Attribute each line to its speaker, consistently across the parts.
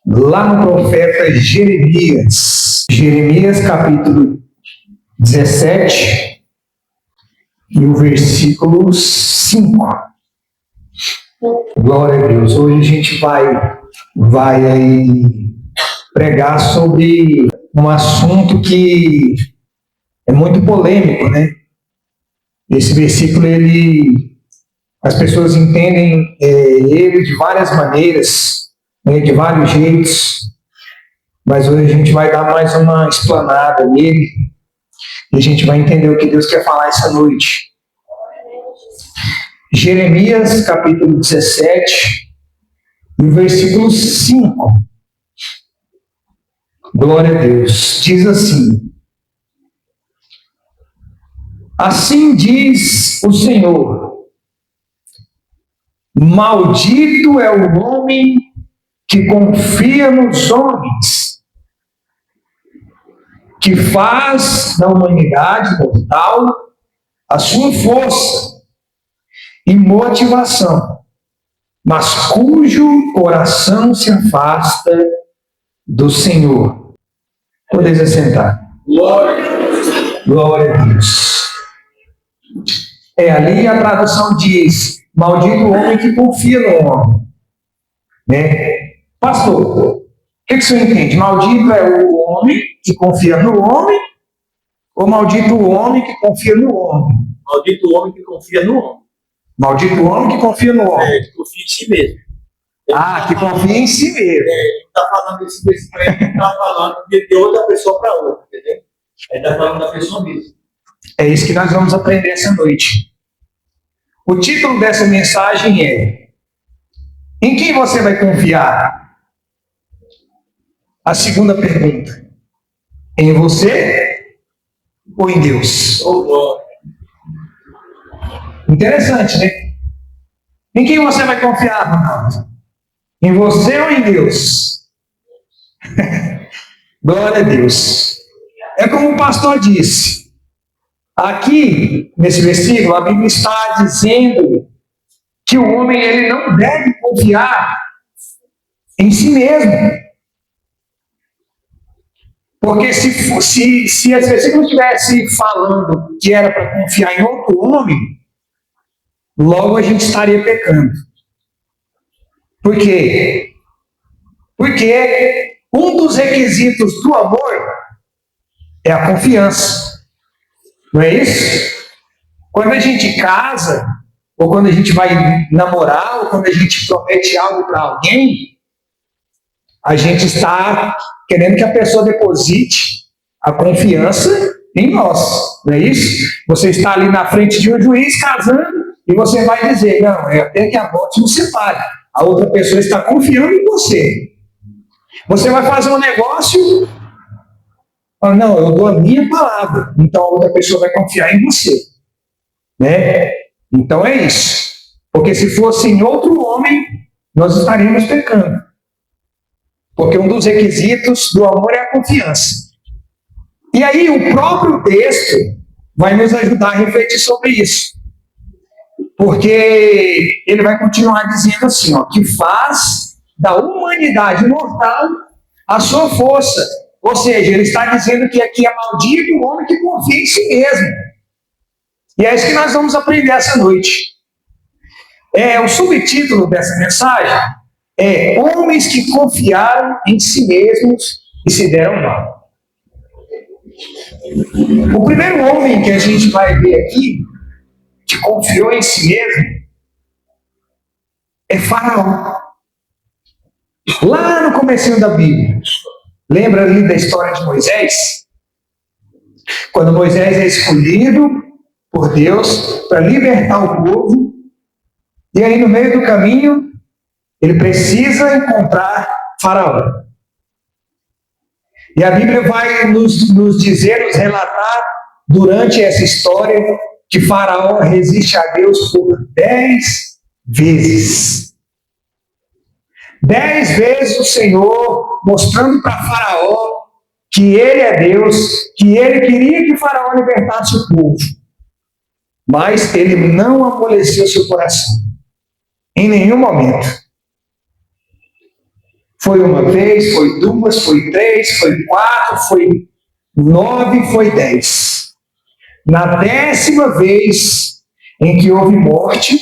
Speaker 1: lá no profeta Jeremias. Jeremias capítulo 17 e o versículo 5. Glória a Deus. Hoje a gente vai aí pregar sobre um assunto que é muito polêmico, né? Esse versículo, as pessoas entendem ele de várias maneiras, né, de vários jeitos, mas hoje a gente vai dar mais uma explanada nele e a gente vai entender o que Deus quer falar essa noite. Jeremias capítulo 17 e o versículo 5. Glória a Deus. Diz assim: assim diz o Senhor: maldito é o homem que confia nos homens, que faz da humanidade mortal a sua força e motivação, mas cujo coração se afasta do Senhor. Podeis assentar.
Speaker 2: Glória a Deus.
Speaker 1: Glória a Deus. Ali a tradução diz: maldito o homem que confia no homem. Né? Pastor, o que o senhor entende? Maldito é o homem que confia no homem ou maldito o homem que confia no homem?
Speaker 2: Maldito o homem que confia no homem.
Speaker 1: Maldito o homem que confia no homem.
Speaker 2: Que confia em si mesmo.
Speaker 1: Que confia em si mesmo.
Speaker 2: Ele não está falando desse versículo, ele está falando de outra pessoa para outra, entendeu? Ele está falando da pessoa mesmo.
Speaker 1: É isso que nós vamos aprender essa noite. O título dessa mensagem é: em quem você vai confiar? A segunda pergunta: em você ou em Deus? Interessante, né? Em quem você vai confiar, Ronaldo? Em você ou em Deus? Glória a Deus. É como o pastor disse. Aqui, nesse versículo, a Bíblia está dizendo que o homem ele não deve confiar em si mesmo. Porque se esse versículo estivesse falando que era para confiar em outro homem, logo a gente estaria pecando. Por quê? Porque um dos requisitos do amor é a confiança. Não é isso? Quando a gente casa, ou quando a gente vai namorar, ou quando a gente promete algo para alguém, a gente está querendo que a pessoa deposite a confiança em nós. Não é isso? Você está ali na frente de um juiz casando e você vai dizer: não, é até que a morte nos separe. A outra pessoa está confiando em você. Você vai fazer um negócio, não, eu dou a minha palavra, então a outra pessoa vai confiar em você. Né? Então é isso. Porque se fosse em outro homem, nós estaríamos pecando. Porque um dos requisitos do amor é a confiança. E aí o próprio texto vai nos ajudar a refletir sobre isso. Porque ele vai continuar dizendo assim, que faz da humanidade mortal a sua força. Ou seja, ele está dizendo que aqui é maldito o homem que confia em si mesmo. E é isso que nós vamos aprender essa noite. O subtítulo dessa mensagem é: homens que confiaram em si mesmos e se deram mal. O primeiro homem que a gente vai ver aqui, que confiou em si mesmo, é Faraó. Lá no comecinho da Bíblia. Lembra ali da história de Moisés? Quando Moisés é escolhido por Deus para libertar o povo, e aí no meio do caminho, ele precisa encontrar Faraó. E a Bíblia vai nos dizer, nos relatar, durante essa história, que Faraó resiste a Deus por 10 vezes. 10 vezes o Senhor mostrando para Faraó que ele é Deus, que ele queria que Faraó libertasse o povo. Mas ele não amoleceu seu coração. Em nenhum momento. Foi uma vez, foi duas, foi três, foi quatro, foi 9, foi 10. Na 10ª vez em que houve morte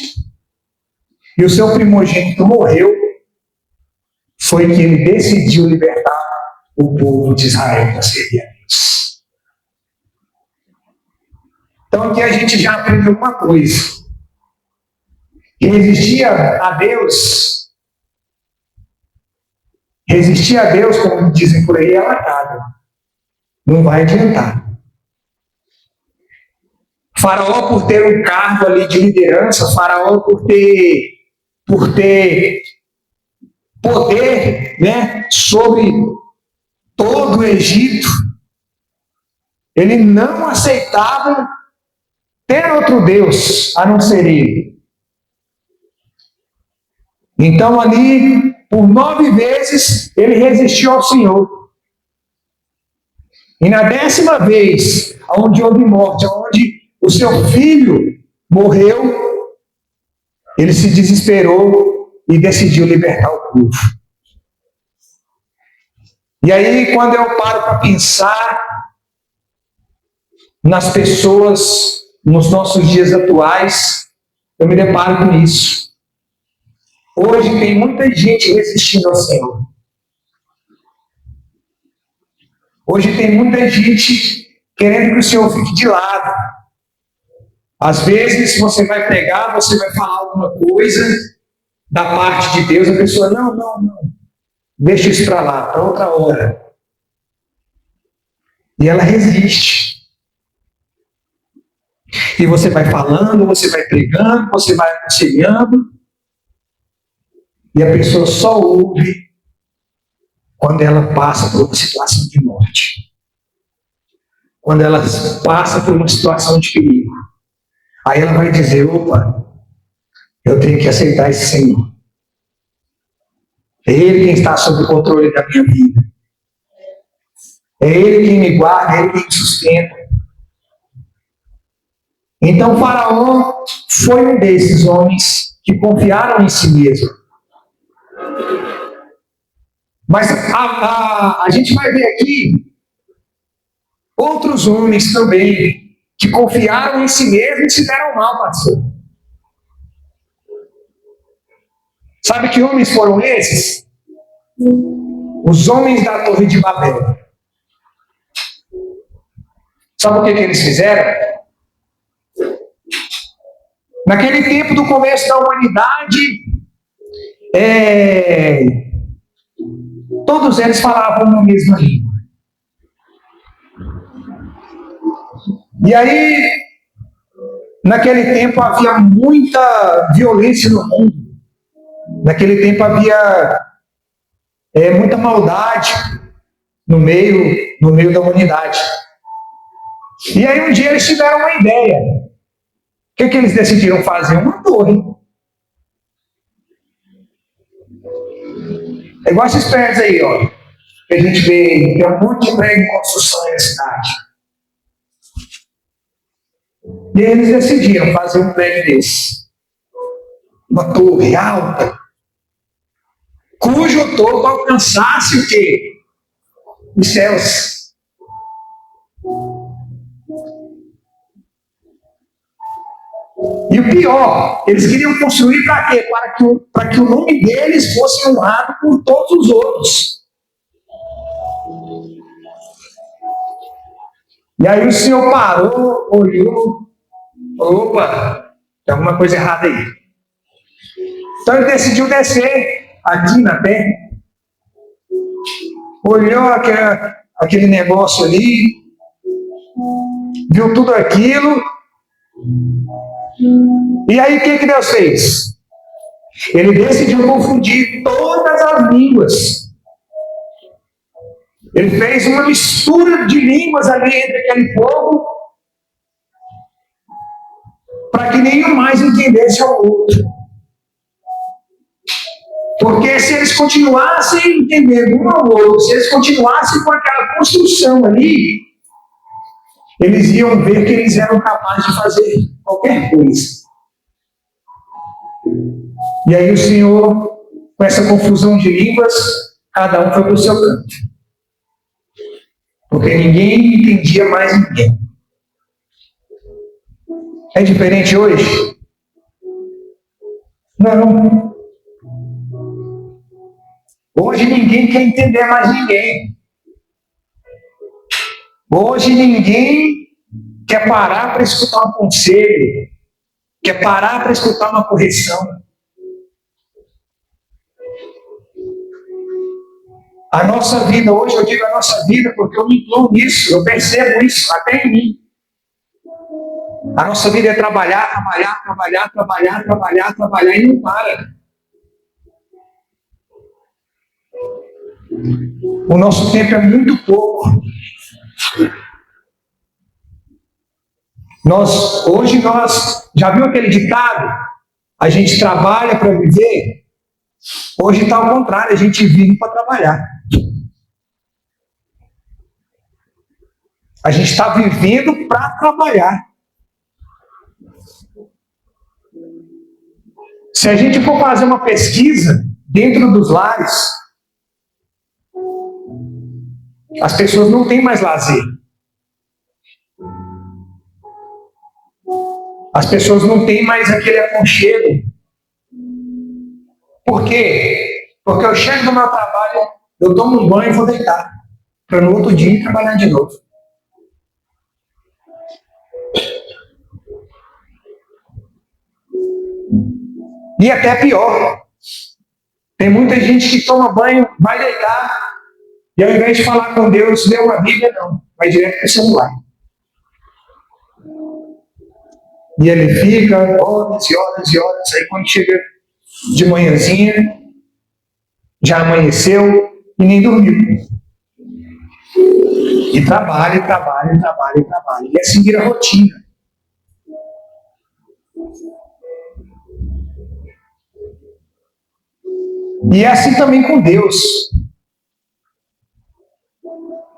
Speaker 1: e o seu primogênito morreu, foi que ele decidiu libertar o povo de Israel da servir a Deus. Então aqui a gente já aprendeu uma coisa. Resistir a Deus, como dizem por aí, é lacrado. Não vai adiantar. Faraó, por ter um cargo ali de liderança, Faraó, por ter poder, né, sobre todo o Egito, ele não aceitava ter outro Deus a não ser ele. Então ali, por 9 vezes, ele resistiu ao Senhor. E na 10ª vez, onde houve morte, onde o seu filho morreu, ele se desesperou e decidiu libertar o povo. E aí, quando eu paro para pensar nas pessoas, nos nossos dias atuais, eu me deparo com isso. Hoje tem muita gente resistindo ao Senhor. Hoje tem muita gente querendo que o Senhor fique de lado. Às vezes você vai pregar, você vai falar alguma coisa da parte de Deus, a pessoa, não, deixa isso para lá, para outra hora. E ela resiste. E você vai falando, você vai pregando, você vai aconselhando, e a pessoa só ouve quando ela passa por uma situação de morte. Quando ela passa por uma situação de perigo. Aí ela vai dizer, opa, eu tenho que aceitar esse Senhor. É Ele quem está sob o controle da minha vida. É Ele quem me guarda, é Ele quem me sustenta. Então Faraó foi um desses homens que confiaram em si mesmo. Mas a gente vai ver aqui outros homens também que confiaram em si mesmo e se deram mal, pastor. Sabe que homens foram esses? Os homens da Torre de Babel. Sabe o que eles fizeram? Naquele tempo do começo da humanidade, todos eles falavam a mesma língua. E aí, naquele tempo havia muita violência no mundo. Naquele tempo havia muita maldade no meio da humanidade. E aí um dia eles tiveram uma ideia. O que eles decidiram fazer? Uma torre. É igual esses prédios aí, ó. Que a gente vê, tem um monte de prédio em construção aí na cidade. E aí eles decidiram fazer um prédio desse. Uma torre alta, cujo topo alcançasse o quê? Os céus. E o pior, eles queriam construir para quê? Para que o nome deles fosse honrado por todos os outros. E aí o Senhor parou, olhou, opa, tem alguma coisa errada aí. Então ele decidiu descer aqui na terra, olhou aquele negócio ali, viu tudo aquilo, e aí o que Deus fez? Ele decidiu confundir todas as línguas. Ele fez uma mistura de línguas ali entre aquele povo, para que nenhum mais entendesse ao outro. Porque se eles continuassem entendendo um ao outro, se eles continuassem com aquela construção ali, eles iam ver que eles eram capazes de fazer qualquer coisa. E aí o Senhor, com essa confusão de línguas, cada um foi para o seu canto. Porque ninguém entendia mais ninguém. É diferente hoje? Não. Hoje ninguém quer entender mais ninguém. Hoje ninguém quer parar para escutar um conselho, quer parar para escutar uma correção. A nossa vida hoje, eu digo a nossa vida porque eu me incluo nisso, eu percebo isso até em mim. A nossa vida é trabalhar e não para. O nosso tempo é muito pouco. Hoje nós, já viu aquele ditado? A gente trabalha para viver? Hoje está ao contrário, a gente vive para trabalhar. A gente está vivendo para trabalhar. Se a gente for fazer uma pesquisa dentro dos lares, as pessoas não têm mais lazer. As pessoas não têm mais aquele aconchego. Por quê? Porque eu chego do meu trabalho, eu tomo um banho e vou deitar. Para no outro dia trabalhar de novo. E até pior. Tem muita gente que toma banho, vai deitar, e ao invés de falar com Deus, ler uma Bíblia, não. Vai direto para o celular. E ele fica horas e horas e horas. Aí quando chega de manhãzinha, já amanheceu e nem dormiu. E trabalha. E assim vira rotina. E é assim também com Deus.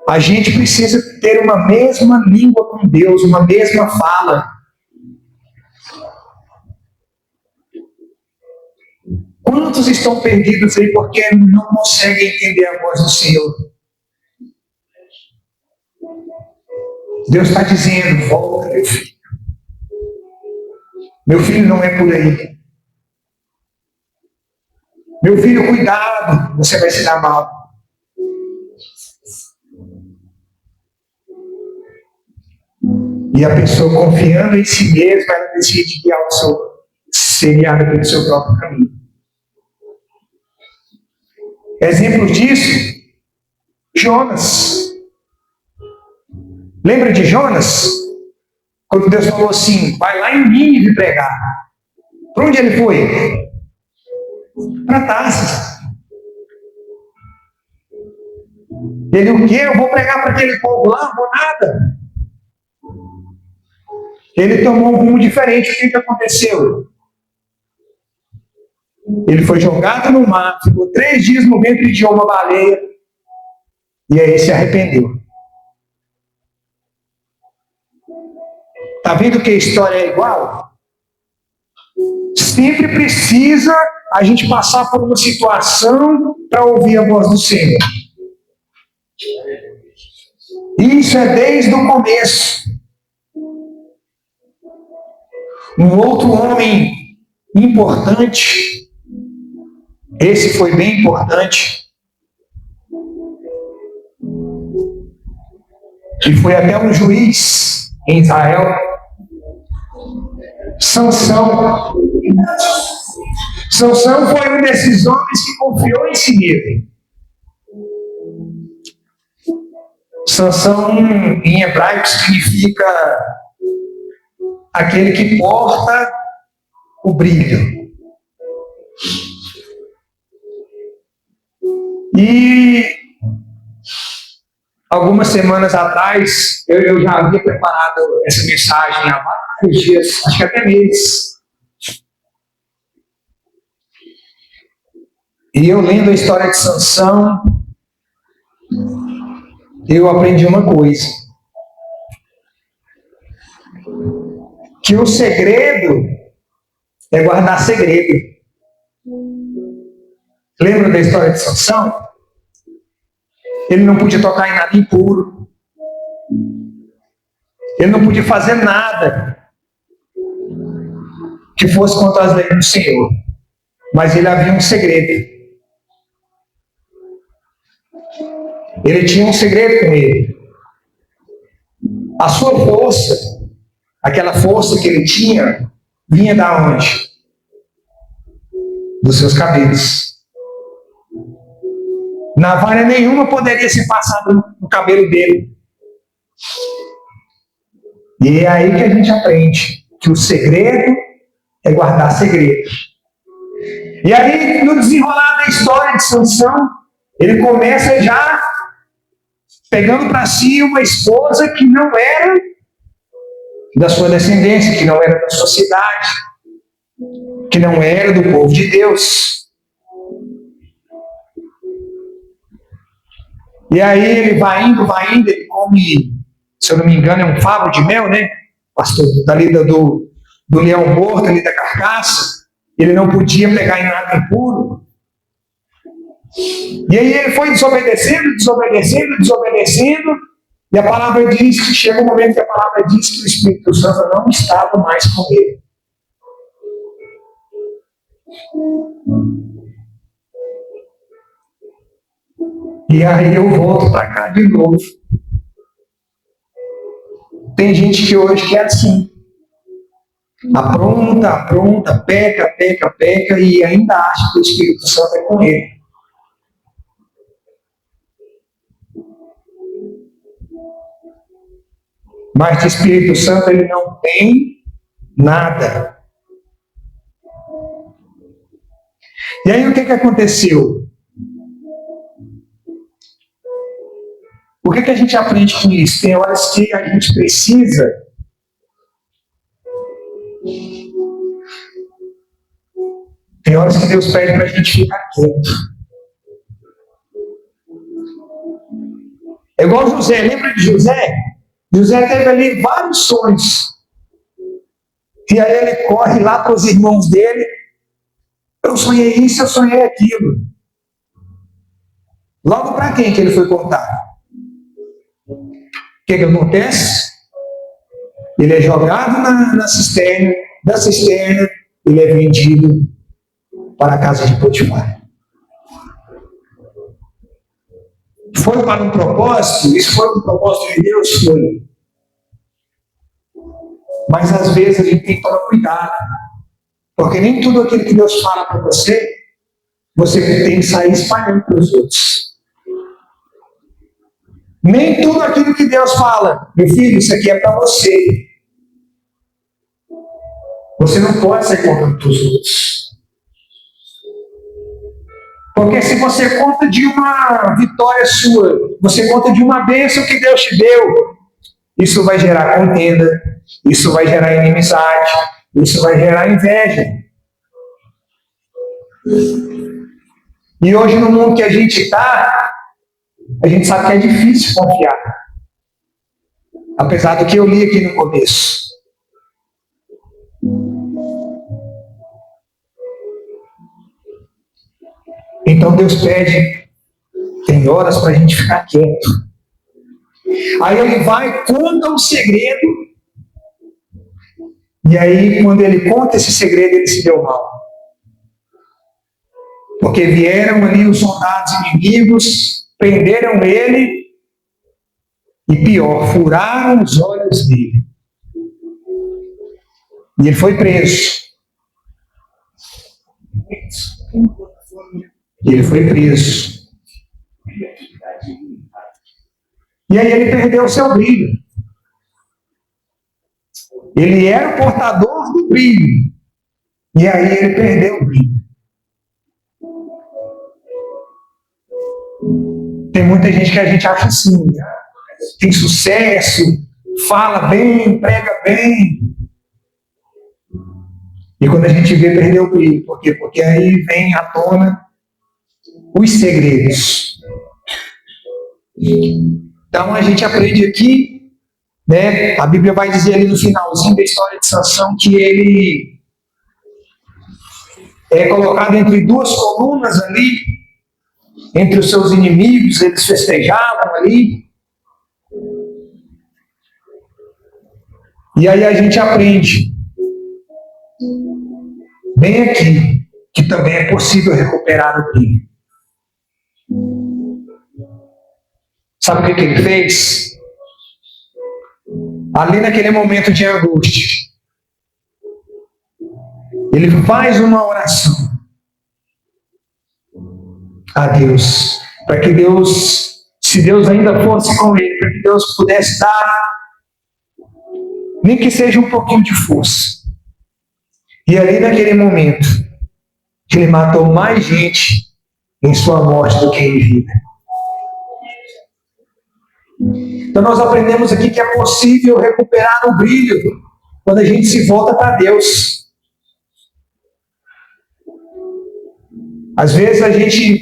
Speaker 1: A gente precisa ter uma mesma língua com Deus, uma mesma fala. Quantos estão perdidos aí porque não conseguem entender a voz do Senhor? Deus está dizendo, volta, meu filho. Meu filho não é por aí. Meu filho, cuidado, você vai se dar mal. E a pessoa confiando em si mesma, ela decide ser guiada pelo seu próprio caminho. Exemplo disso, Jonas. Lembra de Jonas? Quando Deus falou assim, vai lá em Nínive pregar. Para onde ele foi? Para Tarsis. Ele, o quê? Eu vou pregar para aquele povo lá? Vou nada. Ele tomou um rumo diferente. O que aconteceu? Ele foi jogado no mar, ficou 3 dias no ventre de uma baleia, e aí se arrependeu. Está vendo que a história é igual? Sempre precisa a gente passar por uma situação para ouvir a voz do Senhor. Isso é desde o começo. Um outro homem importante, esse foi bem importante, e foi até um juiz em Israel, Sansão. Sansão foi um desses homens que confiou em si mesmo. Sansão, em hebraico, significa aquele que porta o brilho. E algumas semanas atrás, eu já havia preparado essa mensagem há vários dias, acho que até meses. E eu lendo a história de Sansão, eu aprendi uma coisa. Que o segredo é guardar segredo. Lembra da história de Sansão? Ele não podia tocar em nada impuro. Ele não podia fazer nada que fosse contra as leis do Senhor. Mas ele havia um segredo. Ele tinha um segredo com ele. A sua força, aquela força que ele tinha, vinha da onde? Dos seus cabelos. Navalha nenhuma poderia ser passada no cabelo dele. E é aí que a gente aprende que o segredo é guardar segredo. E aí, no desenrolar da história de Sansão, ele começa já pegando para si uma esposa que não era da sua descendência, que não era da sua cidade, que não era do povo de Deus. E aí ele vai indo, ele come, se eu não me engano, é um favo de mel, né? Pastor, dali do leão morto, ali da carcaça. Ele não podia pegar em nada impuro. E aí ele foi desobedecendo, e a palavra diz que chega um momento que a palavra diz que o Espírito Santo não estava mais com ele. E aí eu volto para cá de novo. Tem gente que hoje que é assim. Apronta, peca, e ainda acha que o Espírito Santo é com ele. Mas de Espírito Santo ele não tem nada. E aí o que aconteceu? O que a gente aprende com isso? Tem horas que a gente precisa Tem horas que Deus pede para a gente ficar quieto. É igual José, lembra de José? José teve ali vários sonhos. E aí ele corre lá para os irmãos dele. Eu sonhei isso, eu sonhei aquilo. Logo para quem que ele foi contar? O que acontece? Ele é jogado na cisterna, da cisterna ele é vendido para a casa de Potifar. Foi para um propósito? Isso foi um propósito de Deus? Foi. Mas às vezes a gente tem que tomar cuidado. Porque nem tudo aquilo que Deus fala para você, você tem que sair espalhando para os outros. Nem tudo aquilo que Deus fala, meu filho, isso aqui é para você. Você não pode sair contando para os outros. Porque se você conta de uma vitória sua, você conta de uma bênção que Deus te deu, isso vai gerar contenda, isso vai gerar inimizade, isso vai gerar inveja. E hoje no mundo que a gente está, a gente sabe que é difícil confiar. Apesar do que eu li aqui no começo. Então Deus pede, tem horas para a gente ficar quieto. Aí ele vai, conta um segredo, e aí quando ele conta esse segredo, ele se deu mal. Porque vieram ali os soldados inimigos, prenderam ele, e pior, furaram os olhos dele. E ele foi preso. Ele foi preso. E aí ele perdeu o seu brilho. Ele era o portador do brilho. E aí ele perdeu o brilho. Tem muita gente que a gente acha assim, tem sucesso, fala bem, prega bem. E quando a gente vê, perdeu o brilho. Por quê? Porque aí vem à tona os segredos. Então a gente aprende aqui, né? A Bíblia vai dizer ali no finalzinho da história de Sansão que ele é colocado entre duas colunas ali, entre os seus inimigos, eles festejavam ali. E aí a gente aprende, bem aqui, que também é possível recuperar o brilho. Sabe o que ele fez? Ali naquele momento de angústia, ele faz uma oração a Deus, para que Deus, se Deus ainda fosse com ele, para que Deus pudesse dar, nem que seja um pouquinho de força. E ali naquele momento, ele matou mais gente em sua morte do que em vida. Então nós aprendemos aqui que é possível recuperar o brilho quando a gente se volta para Deus. Às vezes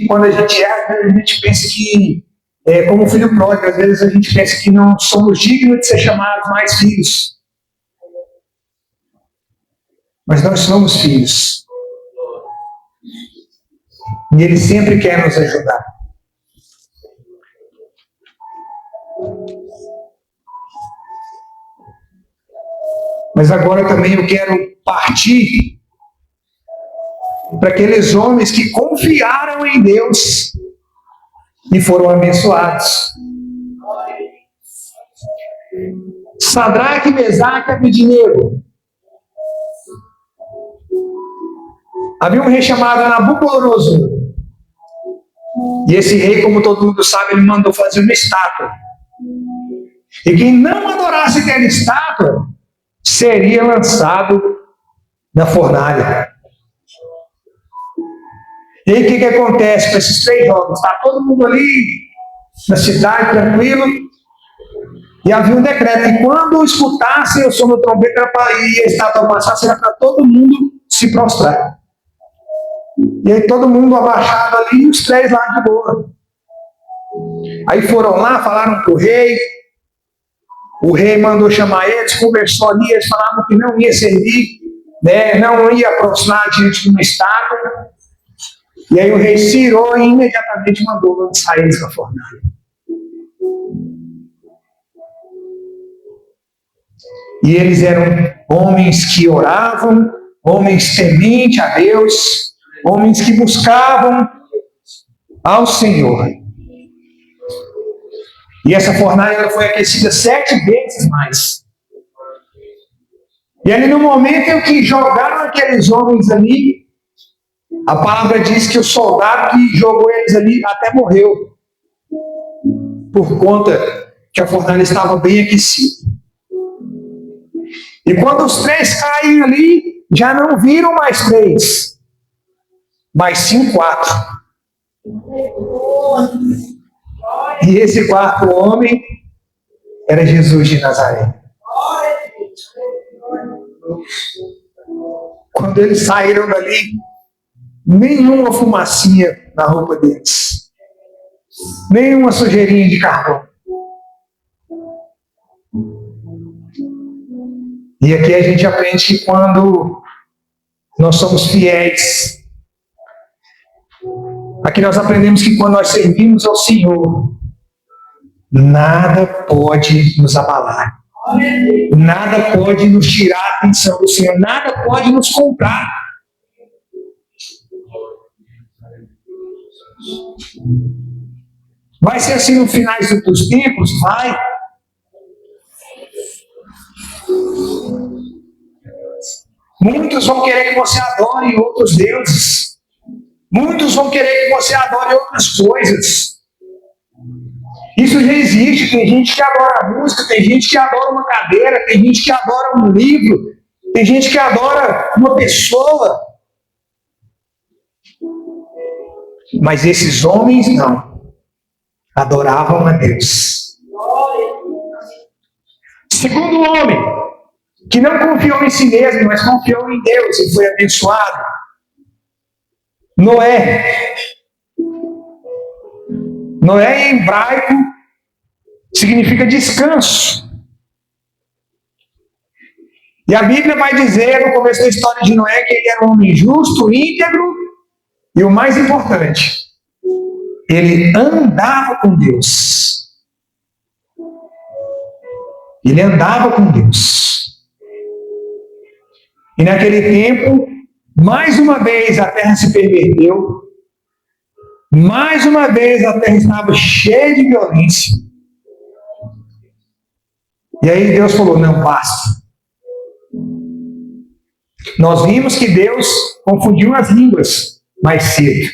Speaker 1: quando a gente erra, a gente pensa que é como o filho pródigo. Às vezes a gente pensa que não somos dignos de ser chamados mais filhos. Mas nós somos filhos. E Ele sempre quer nos ajudar. Mas agora também eu quero partir para aqueles homens que confiaram em Deus e foram abençoados. Sadraque, Mesaque e Abednego. Havia um rei chamado Nabucodonosor. E esse rei, como todo mundo sabe, ele mandou fazer uma estátua. E quem não adorasse aquela estátua seria lançado na fornalha. E aí o que acontece com esses 3 jovens? Está todo mundo ali na cidade, tranquilo. E havia um decreto que quando escutassem o som do trombeta e a estátua passasse, era para todo mundo se prostrar. E aí todo mundo abaixado ali e os 3 lá de boa. Aí foram lá, falaram para o rei. O rei mandou chamar eles, conversou ali, eles falavam que não ia servir, né, não ia prostrar diante de uma estátua. E aí o rei se irou e imediatamente mandou lançar eles na fornalha. E eles eram homens que oravam, homens tementes a Deus, homens que buscavam ao Senhor. E essa fornalha foi aquecida 7 vezes mais. E ali no momento em que jogaram aqueles homens ali, a palavra diz que o soldado que jogou eles ali até morreu. Por conta que a fornalha estava bem aquecida. E quando os 3 caem ali, já não viram mais 3, mas sim 4. E esse 4º homem era Jesus de Nazaré. Quando eles saíram dali, nenhuma fumacinha na roupa deles, nenhuma sujeirinha de carvão. E aqui a gente aprende que quando nós somos fiéis, aqui nós aprendemos que quando nós servimos ao Senhor, nada pode nos abalar. Nada pode nos tirar a atenção do Senhor. Nada pode nos comprar. Vai ser assim no final dos tempos? Vai. Muitos vão querer que você adore outros deuses. Muitos vão querer que você adore outras coisas. Isso já existe. Tem gente que adora música, tem gente que adora uma cadeira, tem gente que adora um livro, tem gente que adora uma pessoa. Mas esses homens não. Adoravam a Deus. Segundo homem, que não confiou em si mesmo, mas confiou em Deus e foi abençoado. Noé. Noé em hebraico significa descanso. E a Bíblia vai dizer no começo da história de Noé que ele era um homem justo, íntegro e o mais importante, ele andava com Deus. Ele andava com Deus. E naquele tempo, mais uma vez a terra se perverteu. Mais uma vez a terra estava cheia de violência. E aí Deus falou: não, basta. Nós vimos que Deus confundiu as línguas mais cedo.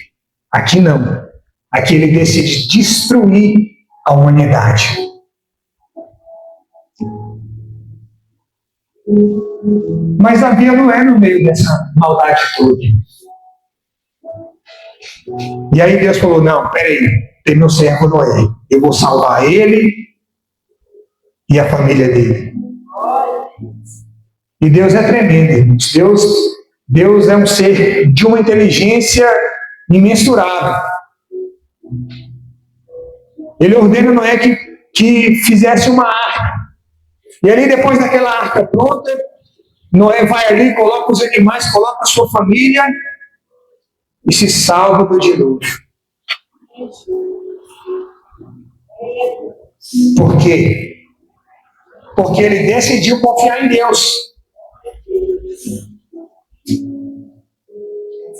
Speaker 1: Aqui não. Aqui ele decide destruir a humanidade. Mas Davi não é no meio dessa maldade toda. E aí Deus falou: não, peraí, tem meu servo Noé. Eu vou salvar ele e a família dele. E Deus é tremendo, irmãos. Deus é um ser de uma inteligência imensurável. Ele ordena Noé que fizesse uma arca. E ali, depois daquela arca pronta, Noé vai ali, coloca os animais, coloca a sua família e se salva do dilúvio. Por quê? Porque ele decidiu confiar em Deus.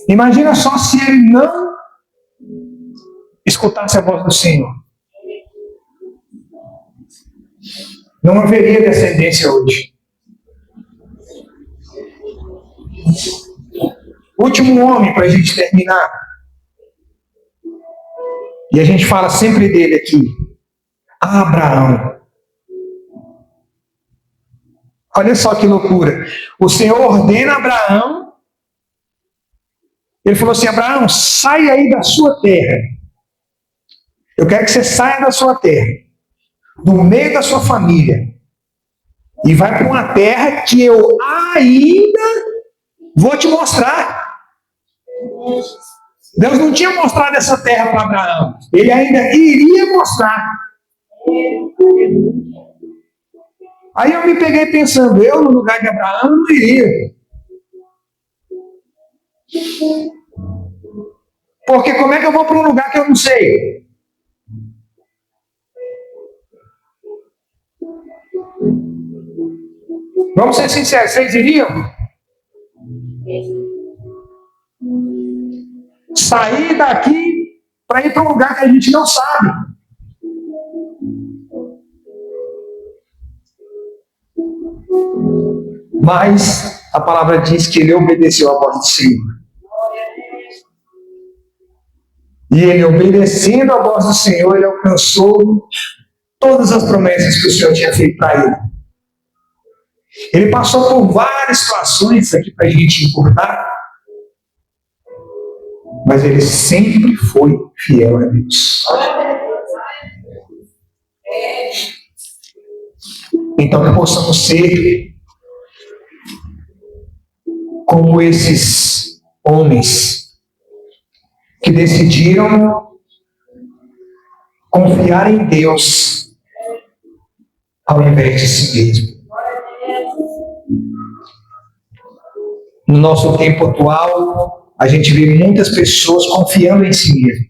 Speaker 1: Imagina só se ele não escutasse a voz do Senhor. Não haveria descendência hoje. Último homem para a gente terminar. E a gente fala sempre dele aqui. Abraão. Olha só que loucura. O Senhor ordena a Abraão. Ele falou assim: Abraão, sai aí da sua terra. Eu quero que você saia da sua terra, do meio da sua família, e vai para uma terra que eu ainda vou te mostrar. Deus não tinha mostrado essa terra para Abraão. Ele ainda iria mostrar. Aí eu me peguei pensando, eu no lugar de Abraão não iria. Porque como é que eu vou para um lugar que eu não sei? Vamos ser sinceros, vocês iriam? Sair daqui para ir para um lugar que a gente não sabe. Mas a palavra diz que ele obedeceu à voz do Senhor. E ele, obedecendo à voz do Senhor, ele alcançou todas as promessas que o Senhor tinha feito para ele. Ele passou por várias situações aqui para a gente encurtar, mas ele sempre foi fiel a Deus. Então que possamos ser como esses homens que decidiram confiar em Deus ao invés de si mesmo. No nosso tempo atual, a gente vê muitas pessoas confiando em si mesmo.